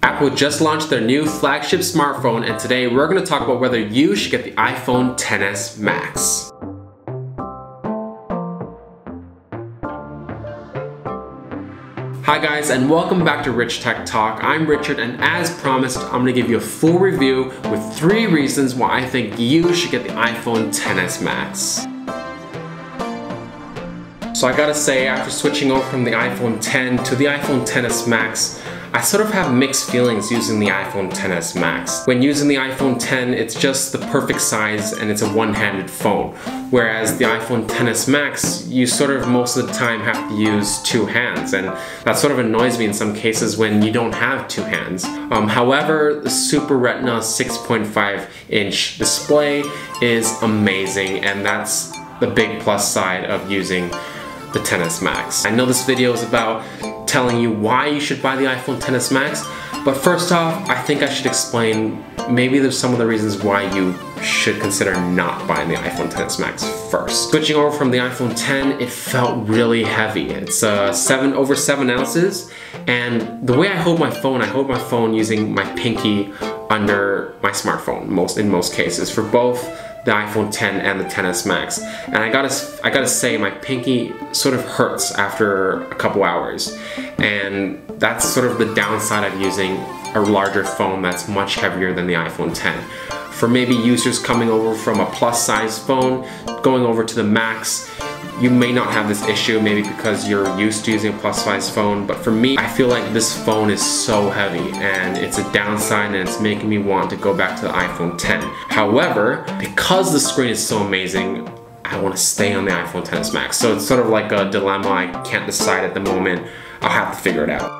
Apple just launched their new flagship smartphone, and today we're going to talk about whether you should get the iPhone XS Max. Hi guys, and welcome back to Rich Tech Talk. I'm Richard, and as promised, I'm going to give you a full review with 3 reasons why I think you should get the iPhone XS Max. So I gotta say, after switching over from the iPhone X to the iPhone XS Max, I sort of have mixed feelings using the iPhone XS Max. When using the iPhone X, it's just the perfect size and it's a one-handed phone. Whereas the iPhone XS Max, you sort of most of the time have to use 2 hands, and that sort of annoys me in some cases when you don't have 2 hands. However, the Super Retina 6.5-inch display is amazing, and that's the big plus side of using the XS Max. I know this video is about telling you why you should buy the iPhone XS Max, but first off, I think I should explain maybe there's some of the reasons why you should consider not buying the iPhone XS Max first. Switching over from the iPhone X, it felt really heavy. It's over 7 ounces, and the way I hold my phone using my pinky under my smartphone in most cases for both the iPhone X and the XS Max. And I gotta say, my pinky sort of hurts after a couple hours, and that's sort of the downside of using a larger phone that's much heavier than the iPhone X. For maybe users coming over from a plus size phone, going over to the Max, you may not have this issue, maybe because you're used to using a plus size phone, but for me, I feel like this phone is so heavy and it's a downside, and it's making me want to go back to the iPhone X. However, because the screen is so amazing, I want to stay on the iPhone XS Max. So it's sort of like a dilemma. I can't decide at the moment. I'll have to figure it out.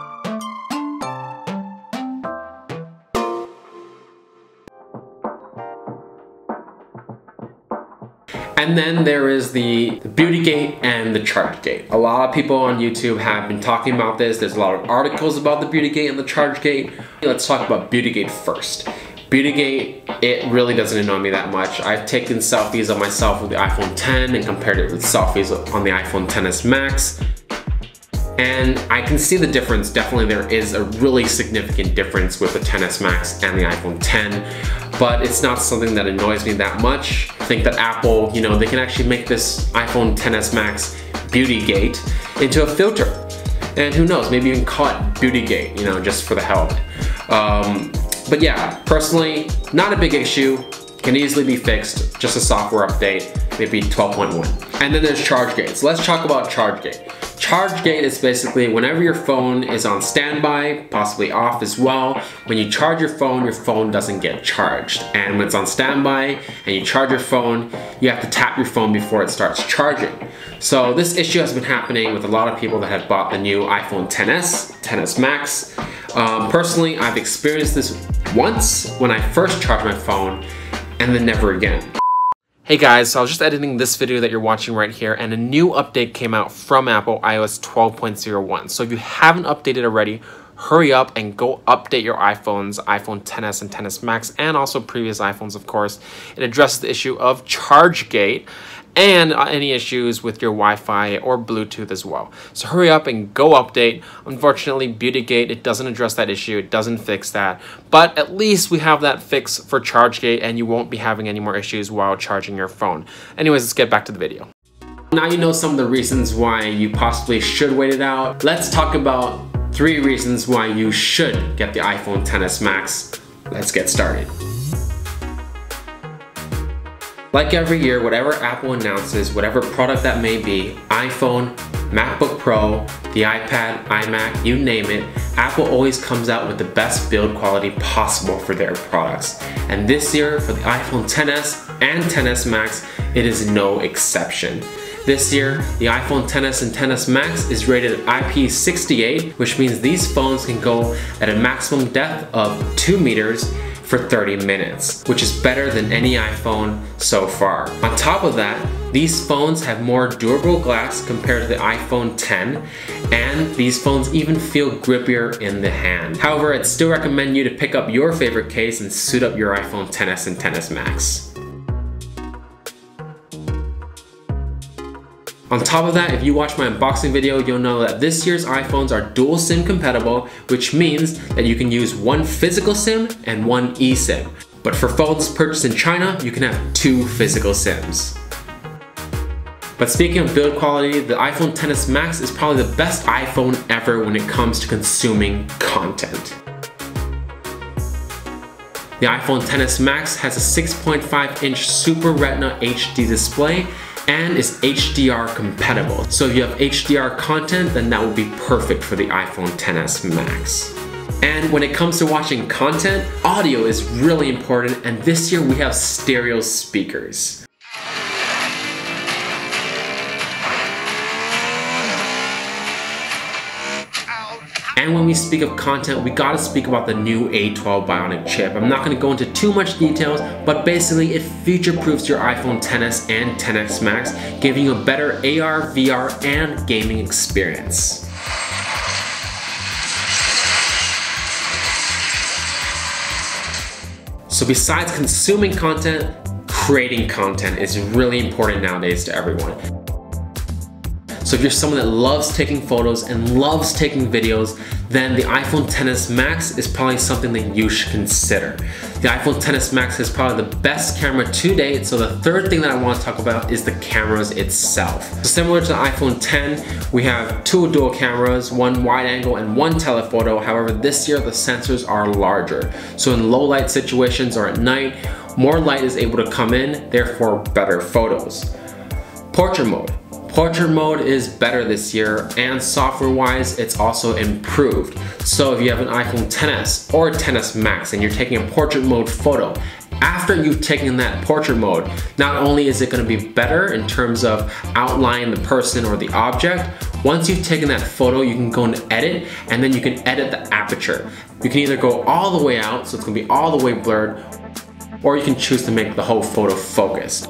And then there is the beauty gate and the charge gate. A lot of people on YouTube have been talking about this. There's a lot of articles about the beauty gate and the charge gate. Let's talk about beauty gate first. Beauty gate, it really doesn't annoy me that much. I've taken selfies of myself with the iPhone X and compared it with selfies on the iPhone XS Max. And I can see the difference. Definitely there is a really significant difference with the XS Max and the iPhone X, but it's not something that annoys me that much. I think that Apple, they can actually make this iPhone XS Max beauty gate into a filter. And who knows, maybe you can call it beauty gate, just for the hell of it. But yeah, personally, not a big issue. Can easily be fixed, just a software update, maybe 12.1. And then there's charge gates. Let's talk about charge gate. Charge gate is basically whenever your phone is on standby, possibly off as well, when you charge your phone doesn't get charged. And when it's on standby and you charge your phone, you have to tap your phone before it starts charging. So this issue has been happening with a lot of people that have bought the new iPhone XS Max. Personally, I've experienced this once when I first charged my phone, and then never again. Hey guys, so I was just editing this video that you're watching right here, and a new update came out from Apple, iOS 12.01. So if you haven't updated already, hurry up and go update your iPhones, iPhone XS and XS Max, and also previous iPhones, of course. It addresses the issue of charge gate and any issues with your Wi-Fi or Bluetooth as well. So hurry up and go update. Unfortunately, beauty gate, it doesn't address that issue. It doesn't fix that. But at least we have that fix for charge gate, and you won't be having any more issues while charging your phone. Anyways, let's get back to the video. Now you know some of the reasons why you possibly should wait it out. Let's talk about 3 reasons why you should get the iPhone XS Max. Let's get started. Like every year, whatever Apple announces, whatever product that may be, iPhone, MacBook Pro, the iPad, iMac, you name it, Apple always comes out with the best build quality possible for their products. And this year, for the iPhone XS and XS Max, it is no exception. This year, the iPhone XS and XS Max is rated IP68, which means these phones can go at a maximum depth of 2 meters for 30 minutes, which is better than any iPhone so far. On top of that, these phones have more durable glass compared to the iPhone X, and these phones even feel grippier in the hand. However, I'd still recommend you to pick up your favorite case and suit up your iPhone XS and XS Max. On top of that, if you watch my unboxing video, you'll know that this year's iPhones are dual SIM compatible, which means that you can use one physical SIM and one eSIM. But for phones purchased in China, you can have 2 physical SIMs. But speaking of build quality, the iPhone XS Max is probably the best iPhone ever when it comes to consuming content. The iPhone XS Max has a 6.5-inch Super Retina HD display and is HDR compatible. So if you have HDR content, then that would be perfect for the iPhone XS Max. And when it comes to watching content, audio is really important, and this year we have stereo speakers. And when we speak of content, we gotta speak about the new A12 Bionic chip. I'm not gonna go into too much details, but basically it future-proofs your iPhone XS and XS Max, giving you a better AR, VR, and gaming experience. So besides consuming content, creating content is really important nowadays to everyone. So if you're someone that loves taking photos and loves taking videos, then the iPhone XS Max is probably something that you should consider. The iPhone XS Max has probably the best camera to date, so the third thing that I want to talk about is the cameras itself. So similar to the iPhone X, we have 2 dual cameras, one wide angle and one telephoto. However, this year the sensors are larger. So in low light situations or at night, more light is able to come in, therefore better photos. Portrait mode. Portrait mode is better this year, and software-wise, it's also improved. So if you have an iPhone XS or XS Max and you're taking a portrait mode photo, after you've taken that portrait mode, not only is it going to be better in terms of outlining the person or the object, once you've taken that photo, you can go into edit, and then you can edit the aperture. You can either go all the way out, so it's going to be all the way blurred, or you can choose to make the whole photo focused.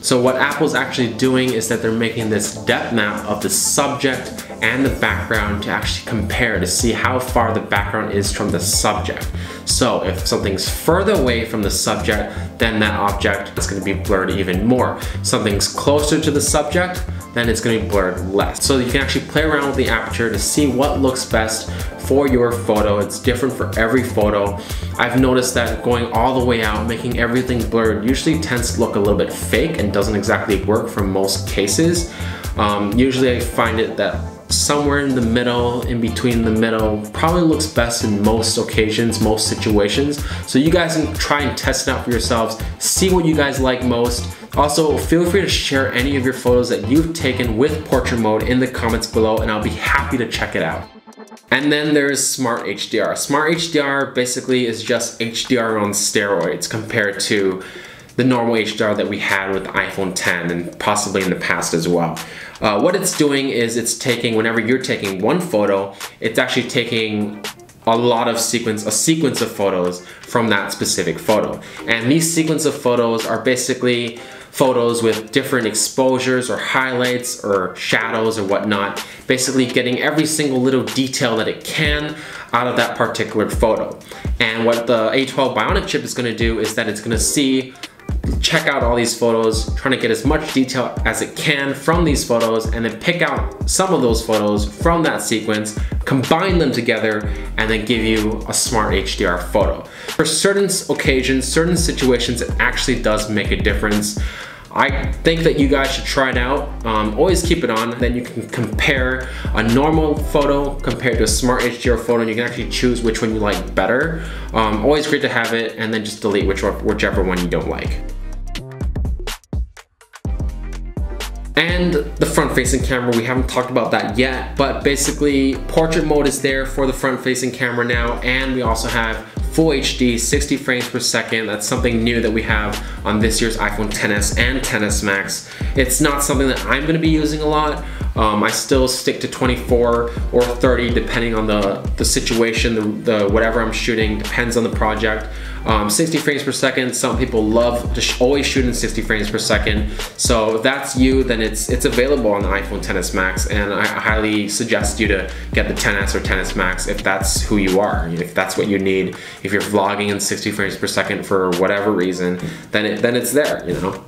So what Apple's actually doing is that they're making this depth map of the subject and the background to actually compare to see how far the background is from the subject. So if something's further away from the subject, then that object is going to be blurred even more. Something's closer to the subject, then it's going to be blurred less. So you can actually play around with the aperture to see what looks best for your photo. It's different for every photo. I've noticed that going all the way out, making everything blurred, usually tends to look a little bit fake and doesn't exactly work for most cases. Usually I find it that somewhere in the middle, in between the middle, probably looks best in most occasions, most situations. So you guys can try and test it out for yourselves, see what you guys like most. Also, feel free to share any of your photos that you've taken with portrait mode in the comments below, and I'll be happy to check it out. And then there's Smart HDR. Smart HDR basically is just HDR on steroids compared to the normal HDR that we had with the iPhone X and possibly in the past as well. What it's doing is it's taking, whenever you're taking one photo, it's actually taking a sequence of photos from that specific photo. And these sequence of photos are basically photos with different exposures or highlights or shadows or whatnot, basically getting every single little detail that it can out of that particular photo. And what the A12 Bionic chip is going to do is that it's going to check out all these photos, trying to get as much detail as it can from these photos, and then pick out some of those photos from that sequence, combine them together, and then give you a smart HDR photo. For certain occasions, certain situations, it actually does make a difference. I think that you guys should try it out. Always keep it on, then you can compare a normal photo compared to a smart HDR photo, and you can actually choose which one you like better. Always great to have it, and then just delete whichever one you don't like. And the front-facing camera, we haven't talked about that yet, but basically portrait mode is there for the front-facing camera now, and we also have Full HD, 60 frames per second. That's something new that we have on this year's iPhone XS and XS Max. It's not something that I'm going to be using a lot. I still stick to 24 or 30 depending on the situation, the whatever I'm shooting, depends on the project. 60 frames per second, some people love to always shoot in 60 frames per second. So if that's you, then it's available on the iPhone XS Max, and I highly suggest you to get the XS or XS Max if that's who you are, if that's what you need. If you're vlogging in 60 frames per second for whatever reason, then it's there, you know.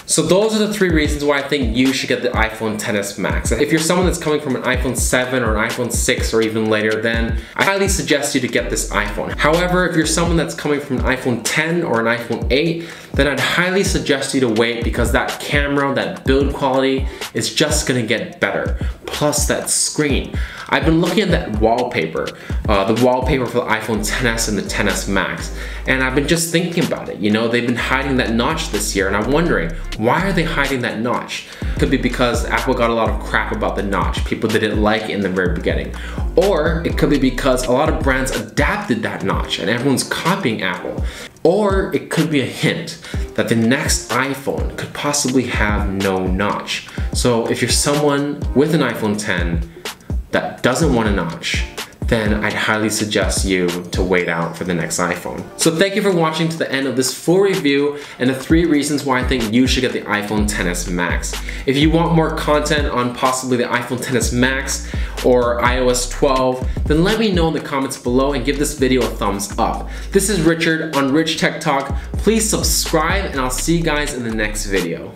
So those are the 3 reasons why I think you should get the iPhone XS Max. If you're someone that's coming from an iPhone 7 or an iPhone 6 or even later, then I highly suggest you to get this iPhone. However, if you're someone that's coming from an iPhone 10 or an iPhone 8, then I'd highly suggest you to wait because that camera, that build quality is just gonna get better. Plus that screen. I've been looking at that wallpaper, the wallpaper for the iPhone XS and the XS Max, and I've been just thinking about it. You know, they've been hiding that notch this year, and I'm wondering, why are they hiding that notch? Could be because Apple got a lot of crap about the notch. People didn't like it in the very beginning. Or it could be because a lot of brands adapted that notch and everyone's copying Apple. Or it could be a hint that the next iPhone could possibly have no notch. So if you're someone with an iPhone 10 that doesn't want a notch, then I'd highly suggest you to wait out for the next iPhone. So thank you for watching to the end of this full review and the 3 reasons why I think you should get the iPhone XS Max. If you want more content on possibly the iPhone XS Max or iOS 12, then let me know in the comments below and give this video a thumbs up. This is Richard on Rich Tech Talk. Please subscribe and I'll see you guys in the next video.